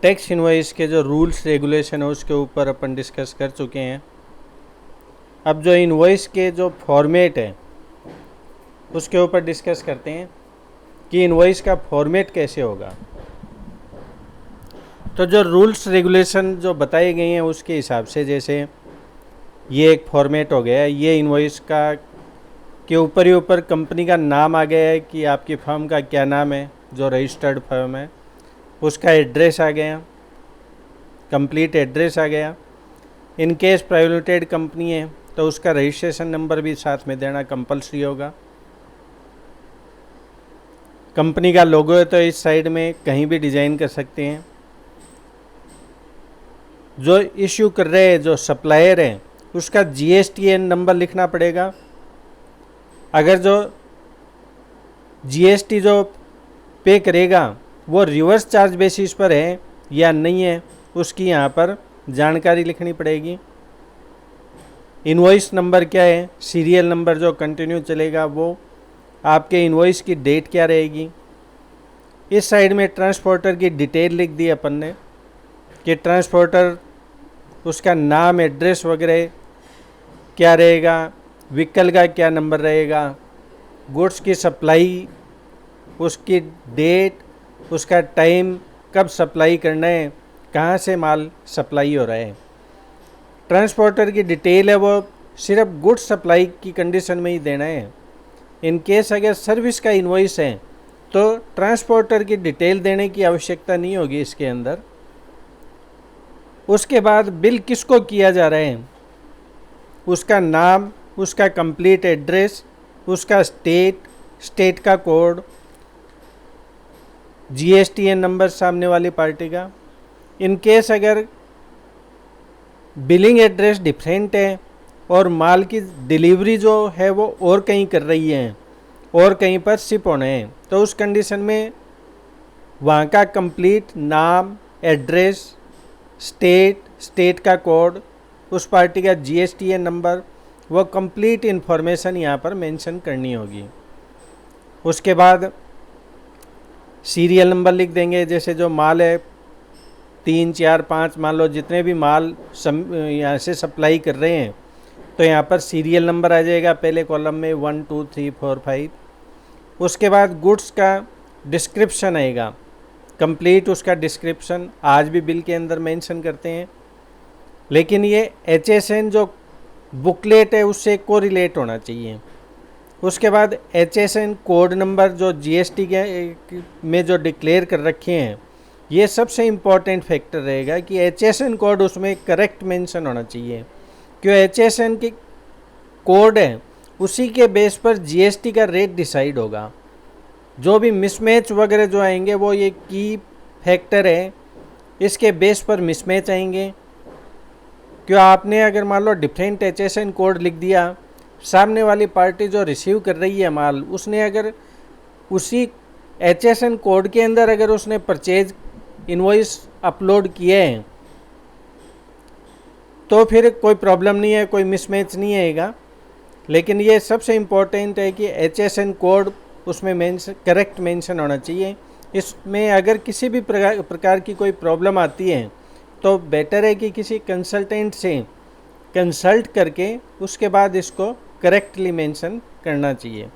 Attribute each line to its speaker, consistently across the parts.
Speaker 1: Tax invoice के जो rules regulation है उसके ऊपर अपन डिस्कस कर चुके हैं। अब जो इनवॉइस के जो फॉर्मेट है उसके ऊपर डिस्कस करते हैं कि इनवॉइस का फॉर्मेट कैसे होगा। तो जो रूल्स रेगुलेशन जो बताए गए हैं उसके हिसाब से, जैसे ये एक फॉर्मेट हो गया है, ये इनवॉइस का के ऊपर ही ऊपर कंपनी का नाम आ गया है कि आपकी फर्म का क्या नाम है, जो रजिस्टर्ड फर्म है उसका एड्रेस आ गया, कंप्लीट एड्रेस आ गया। In case private limited company है तो उसका रजिस्ट्रेशन नंबर भी साथ में देना कंपलसरी होगा। कंपनी का लोगो है तो इस साइड में कहीं भी डिज़ाइन कर सकते हैं। जो इश्यू कर रहे हैं जो सप्लायर हैं उसका GSTN नंबर लिखना पड़ेगा। अगर जो GST जो पे करेगा वो रिवर्स चार्ज बेसिस पर है या नहीं है उसकी यहाँ पर जानकारी लिखनी पड़ेगी। इनवॉइस नंबर क्या है, सीरियल नंबर जो कंटिन्यू चलेगा वो, आपके इनवॉइस की डेट क्या रहेगी। इस साइड में ट्रांसपोर्टर की डिटेल लिख दी अपन ने कि ट्रांसपोर्टर उसका नाम एड्रेस वगैरह क्या रहेगा, व्हीकल का क्या नंबर रहेगा, गुड्स की सप्लाई उसकी डेट, उसका टाइम, कब सप्लाई करना है, कहाँ से माल सप्लाई हो रहा है। ट्रांसपोर्टर की डिटेल है वो सिर्फ गुड्स सप्लाई की कंडीशन में ही देना है। इन केस अगर सर्विस का इनवॉइस है तो ट्रांसपोर्टर की डिटेल देने की आवश्यकता नहीं होगी इसके अंदर। उसके बाद बिल किसको किया जा रहा है, उसका नाम, उसका कंप्लीट एड्रेस, उसका स्टेट का कोड, GSTN नंबर सामने वाली पार्टी का। इन केस अगर बिलिंग एड्रेस डिफरेंट है और माल की डिलीवरी जो है वो और कहीं कर रही है और कहीं पर शिप होना है तो उस कंडीशन में वहाँ का कंप्लीट नाम, एड्रेस, स्टेट का कोड, उस पार्टी का GSTN नंबर, वो कंप्लीट इन्फॉर्मेशन यहाँ पर मेंशन करनी होगी। उसके बाद सीरियल नंबर लिख देंगे। जैसे जो माल है 3, 4, 5 मान लो जितने भी माल यहाँ से सप्लाई कर रहे हैं तो यहाँ पर सीरियल नंबर आ जाएगा पहले कॉलम में 1, 2, 3, 4, 5। उसके बाद गुड्स का डिस्क्रिप्शन आएगा, कंप्लीट उसका डिस्क्रिप्शन आज भी बिल के अंदर मेंशन करते हैं, लेकिन ये HSN जो बुकलेट है उससे कोरिलेट होना चाहिए। उसके बाद HSN कोड नंबर जो GST के में जो डिक्लेयर कर रखे हैं, ये सबसे इम्पॉर्टेंट फैक्टर रहेगा कि HSN कोड उसमें करेक्ट मेंशन होना चाहिए। क्यों, HSN की कोड है उसी के बेस पर GST का रेट डिसाइड होगा। जो भी मिसमैच वगैरह जो आएंगे वो ये की फैक्टर है, इसके बेस पर मिसमैच आएंगे। क्यों, आपने अगर मान लो डिफरेंट HSN कोड लिख दिया, सामने वाली पार्टी जो रिसीव कर रही है माल, उसने अगर उसी HSN कोड के अंदर अगर उसने परचेज इनवॉइस अपलोड किए हैं तो फिर कोई प्रॉब्लम नहीं है, कोई मिसमैच नहीं आएगा। लेकिन ये सबसे इम्पोर्टेंट है कि HSN कोड उसमें करेक्ट मेंशन होना चाहिए। इसमें अगर किसी भी प्रकार की कोई प्रॉब्लम आती है तो बेटर है कि किसी कंसल्टेंट से कंसल्ट करके उसके बाद इसको करेक्टली मेंशन करना चाहिए।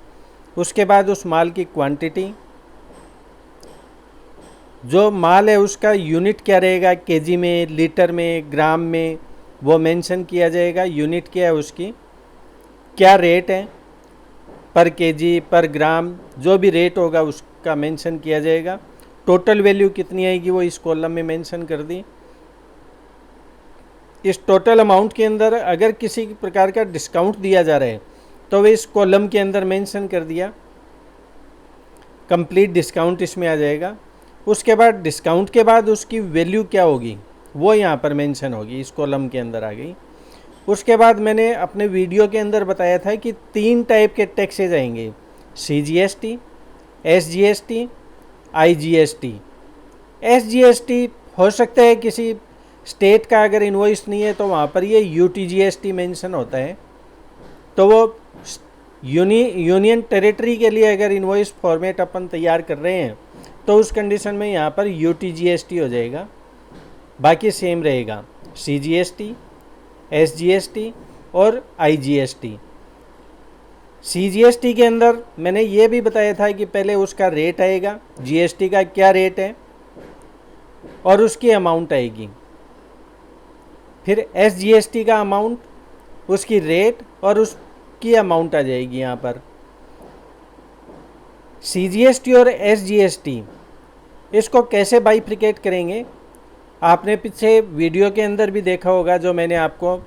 Speaker 1: उसके बाद उस माल की क्वांटिटी, जो माल है उसका यूनिट क्या रहेगा, केजी में, लीटर में, ग्राम में, वो मेंशन किया जाएगा। यूनिट क्या है उसकी, क्या रेट है, पर केजी, पर ग्राम, जो भी रेट होगा उसका मेंशन किया जाएगा। टोटल वैल्यू कितनी आएगी वो इस कॉलम में मेंशन कर दी। इस टोटल अमाउंट के अंदर अगर किसी प्रकार का डिस्काउंट दिया जा रहा है तो वो इस कॉलम के अंदर मेंशन कर दिया, कंप्लीट डिस्काउंट इसमें आ जाएगा। उसके बाद डिस्काउंट के बाद उसकी वैल्यू क्या होगी वो यहाँ पर मेंशन होगी, इस कॉलम के अंदर आ गई। उसके बाद मैंने अपने वीडियो के अंदर बताया था कि 3 टाइप के टैक्सेज आएंगे, CGST, SGST, IGST। SGST हो सकता है किसी स्टेट का अगर इनवॉइस नहीं है तो वहाँ पर ये UTGST मेंशन होता है, तो वो यूनियन टेरिटरी के लिए अगर इनवॉइस फॉर्मेट अपन तैयार कर रहे हैं तो उस कंडीशन में यहाँ पर UTGST हो जाएगा। बाकी सेम रहेगा, CGST, SGST और IGST। CGST के अंदर मैंने ये भी बताया था कि पहले उसका रेट आएगा, GST का क्या रेट है और उसकी अमाउंट आएगी, फिर SGST का अमाउंट, उसकी रेट और उसकी अमाउंट आ जाएगी यहाँ पर। CGST और SGST इसको कैसे बाइफ्रिकेट करेंगे, आपने पीछे वीडियो के अंदर भी देखा होगा जो मैंने आपको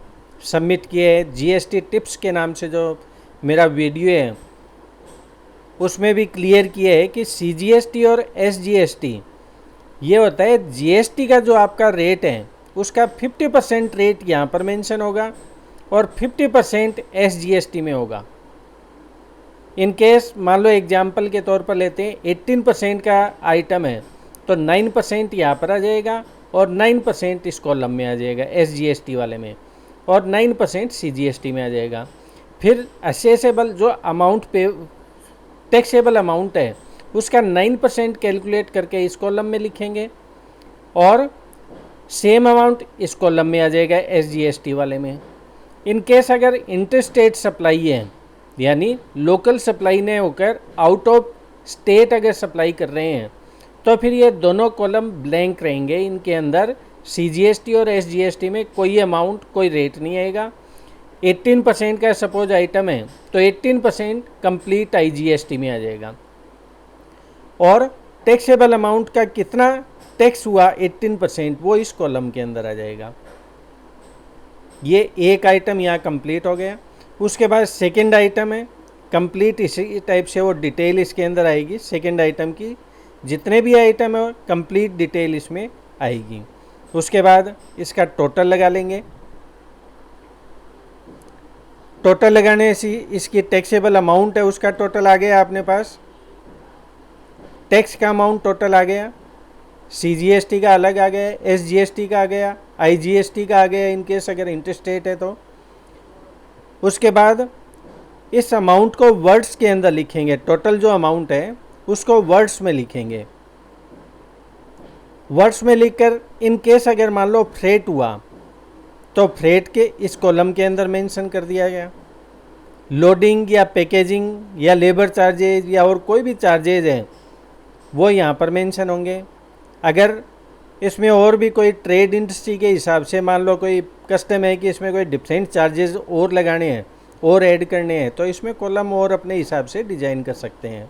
Speaker 1: सबमिट किए है, GST टिप्स के नाम से जो मेरा वीडियो है, उसमें भी क्लियर किया है कि CGST और SGST ये होता है GST का जो आपका रेट है उसका 50% रेट यहाँ पर मेंशन होगा और 50% SGST में होगा। इन केस मान लो एग्जाम्पल के तौर पर लेते हैं 18% का आइटम है तो 9% यहाँ पर आ जाएगा और 9% इस कॉलम में आ जाएगा SGST वाले में और 9% CGST में आ जाएगा। फिर असेसेबल जो अमाउंट पे टैक्सेबल अमाउंट है उसका 9% कैलकुलेट करके इस कॉलम में लिखेंगे और सेम अमाउंट इस कॉलम में आ जाएगा SGST वाले में। इन केस अगर इंटरस्टेट सप्लाई है यानी लोकल सप्लाई ने होकर आउट ऑफ स्टेट अगर सप्लाई कर रहे हैं तो फिर ये दोनों कॉलम ब्लैंक रहेंगे, इनके अंदर CGST और SGST में कोई अमाउंट कोई रेट नहीं आएगा। 18% का सपोज आइटम है तो 18% कंप्लीट IGST में आ जाएगा और टैक्सेबल अमाउंट का कितना टैक्स हुआ 18% वो इस कॉलम के अंदर आ जाएगा। ये एक आइटम यहाँ कंप्लीट हो गया। उसके बाद सेकंड आइटम है कंप्लीट, इसी टाइप से वो डिटेल इसके अंदर आएगी। सेकंड आइटम की जितने भी आइटम है कंप्लीट डिटेल इसमें आएगी। उसके बाद इसका टोटल लगा लेंगे। टोटल लगाने से इसकी टैक्सेबल अमाउंट है उसका टोटल आ गया अपने पास, टैक्स का अमाउंट टोटल आ गया, CGST का अलग आ गया, SGST का आ गया, IGST का आ गया इन केस अगर इंटरस्टेट है तो। उसके बाद इस अमाउंट को वर्ड्स के अंदर लिखेंगे, टोटल जो अमाउंट है उसको वर्ड्स में लिखेंगे। वर्ड्स में लिखकर इन केस अगर मान लो फ्रेट हुआ तो फ्रेट के इस कॉलम के अंदर मेंशन कर दिया गया। लोडिंग या पैकेजिंग या लेबर चार्जेज या और कोई भी चार्जेज हैं वो यहाँ पर मेंशन होंगे। अगर इसमें और भी कोई ट्रेड इंडस्ट्री के हिसाब से मान लो कोई कस्टम है कि इसमें कोई डिफरेंट चार्जेस और लगाने हैं और ऐड करने हैं तो इसमें कॉलम और अपने हिसाब से डिज़ाइन कर सकते हैं,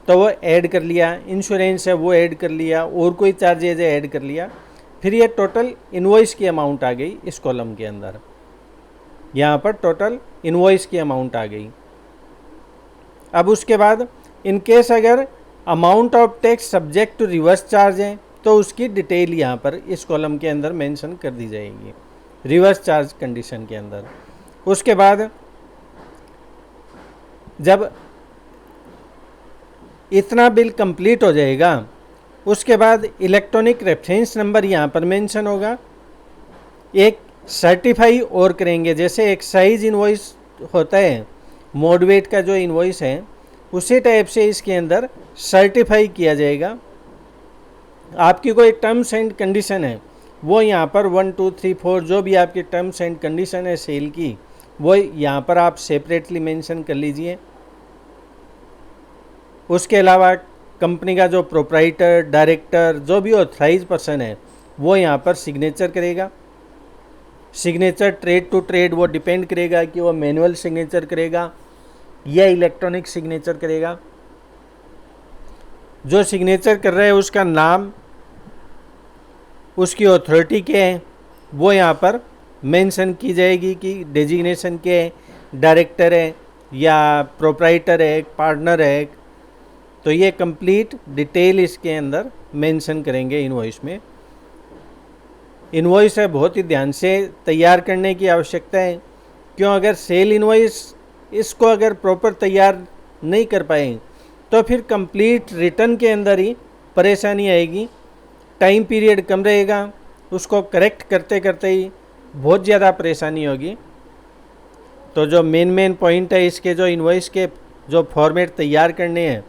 Speaker 1: तो वो ऐड कर लिया। इंश्योरेंस है वो ऐड कर लिया और कोई चार्जेज है ऐड कर लिया। फिर ये टोटल इनवॉइस की अमाउंट आ गई इस कॉलम के अंदर, यहाँ पर टोटल इनवॉइस की अमाउंट आ गई। अब उसके बाद इन केस अगर amount of tax subject to reverse charge है तो उसकी डिटेल यहाँ पर इस कॉलम के अंदर मेंशन कर दी जाएगी रिवर्स चार्ज कंडीशन के अंदर। उसके बाद जब इतना बिल कंप्लीट हो जाएगा उसके बाद इलेक्ट्रॉनिक रेफरेंस नंबर यहाँ पर मेंशन होगा। एक सर्टिफाई और करेंगे, जैसे एक्साइज इनवॉइस होता है मोडवेट का जो इनवॉइस है उसी टाइप से इसके अंदर सर्टिफाई किया जाएगा। आपकी कोई टर्म्स एंड कंडीशन है वो यहाँ पर 1 2 3 4 जो भी आपकी टर्म्स एंड कंडीशन है सेल की वो यहाँ पर आप सेपरेटली मेंशन कर लीजिए। उसके अलावा कंपनी का जो प्रोप्राइटर डायरेक्टर जो भी ऑथराइज पर्सन है वो यहाँ पर सिग्नेचर करेगा। सिग्नेचर ट्रेड टू ट्रेड वो डिपेंड करेगा कि वो मैनुअल सिग्नेचर करेगा या इलेक्ट्रॉनिक सिग्नेचर करेगा। जो सिग्नेचर कर रहा है उसका नाम, उसकी अथॉरिटी क्या है वो यहाँ पर मेंशन की जाएगी कि डेजिग्नेशन क्या है, डायरेक्टर है या प्रोप्राइटर है, पार्टनर है, तो ये कंप्लीट डिटेल इसके अंदर मेंशन करेंगे इनवॉइस में। इनवॉइस है बहुत ही ध्यान से तैयार करने की आवश्यकता है, क्यों अगर सेल इनवॉइस इसको अगर प्रॉपर तैयार नहीं कर पाए तो फिर कंप्लीट रिटर्न के अंदर ही परेशानी आएगी, टाइम पीरियड कम रहेगा, उसको करेक्ट करते करते ही बहुत ज़्यादा परेशानी होगी। तो जो मेन पॉइंट है इसके जो इनवॉइस के जो फॉर्मेट तैयार करने हैं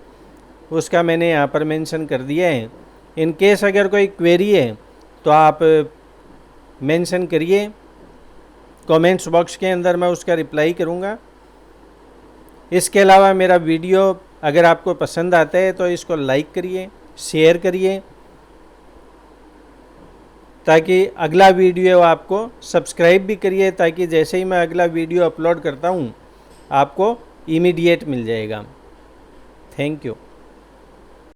Speaker 1: उसका मैंने यहाँ पर मेंशन कर दिया है। इन केस अगर कोई क्वेरी है तो आप मेंशन करिए कमेंट्स बॉक्स के अंदर, मैं उसका रिप्लाई करूँगा। इसके अलावा मेरा वीडियो अगर आपको पसंद आता है तो इसको लाइक करिए, शेयर करिए, ताकि अगला वीडियो आपको सब्सक्राइब भी करिए, ताकि जैसे ही मैं अगला वीडियो अपलोड करता हूँ आपको इमीडिएट मिल जाएगा। Thank you.